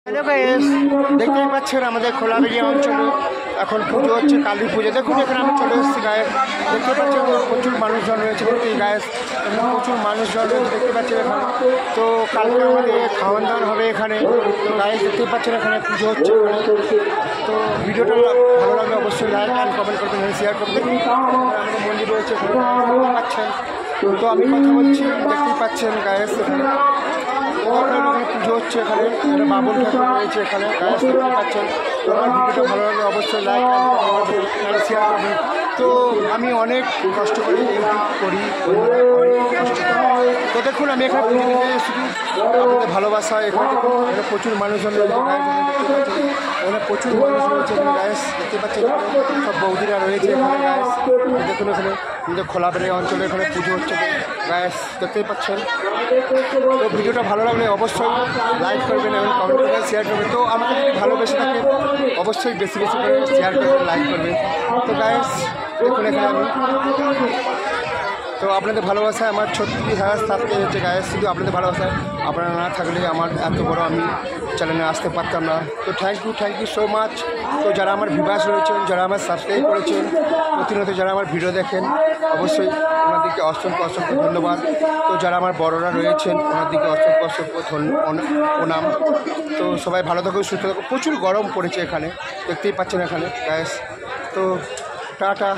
Hello guys, দেখতেই পাচ্ছেন আমাদের খোলাবেড়িয়া অঞ্চলে এখন পুজো হচ্ছে, কালী পুজো। দেখুন এখানে আমি চলে এসেছি গায়েস, দেখতে পাচ্ছেন প্রচুর মানুষজন রয়েছে। দেখতে গায়েস প্রচুর মানুষজন রয়েছে, দেখতে পাচ্ছেন এখানে। তো কালকে আমাদের খাওয়ান দাওয়ান হবে এখানে। তো গায়েস দেখতেই পাচ্ছেন এখানে পুজো হচ্ছে এখানে। তো ভিডিওটা ভালো লাগলে অবশ্যই লাইক অ্যান্ড কমেন্ট করবেন, শেয়ার করবেন। আমাদের মন্দির রয়েছে এখানে, দেখতে পাচ্ছেন। তো আমি কথা বলছি, দেখতেই পাচ্ছেন গায়েস এখানে পুজো হচ্ছে এখানে। একটা বাবুল ঠাকুর রয়েছে এখানে, গায়েস দেখতে পাচ্ছেন। তো আমার ভিডিওটা ভালো লাগলে অবশ্যই লাইক অ্যান্ড শেয়ার করবেন। তো আমি অনেক কষ্ট করে ইউটিউব করি, অনেক কষ্ট করি। তো দেখুন আমি এখানে পুজো দিতে শুধু আপনাদের ভালোবাসা। এখানে দেখুন এখানে প্রচুর মানুষজন রয়েছে, এখানে প্রচুর মানুষ রয়েছে এখানে গায়েস দেখতে পাচ্ছেন। সব বৌদিরা রয়েছে এখানে গায়েস। দেখুন এখানে আমাদের খোলাবেড়িয়া অঞ্চলে এখানে পুজো হচ্ছে গায়েস, দেখতেই পাচ্ছেন। তো ভিডিওটা ভালো লাগলে অবশ্যই লাইক করবেন এবং কমেন্ট করবেন, শেয়ার করবেন। তো আমাকে যদি ভালোবেসে থাকে অবশ্যই বেশি বেশি করে শেয়ার করবেন, লাইক করবেন। তো গায়েস দেখুন এখানে আমি, তো আপনাদের ভালোবাসায় আমার 36,000 সাবস্ক্রাইব হচ্ছে গায়েস। শুধু আপনাদের ভালোবাসায়, আপনারা না থাকলে আমার এত বড় আমি চ্যানেলে আসতে পারতাম না। তো থ্যাংক ইউ সো মাচ। তো যারা আমার ভিউয়ার্স রয়েছেন, যারা আমার সাবস্ক্রাইব করেছেন, প্রতিনিয়ত যারা আমার ভিডিও দেখেন, অবশ্যই ওনাদেরকে অসংখ্য ধন্যবাদ। তো যারা আমার বড়রা রয়েছেন ওনাদেরকে অসংখ্য প্রণাম। তো সবাই ভালো থাকুন, সুস্থ থাকুন। প্রচুর গরম পড়েছে এখানে, দেখতেই পাচ্ছেন এখানে গায়েস। তো টাটা।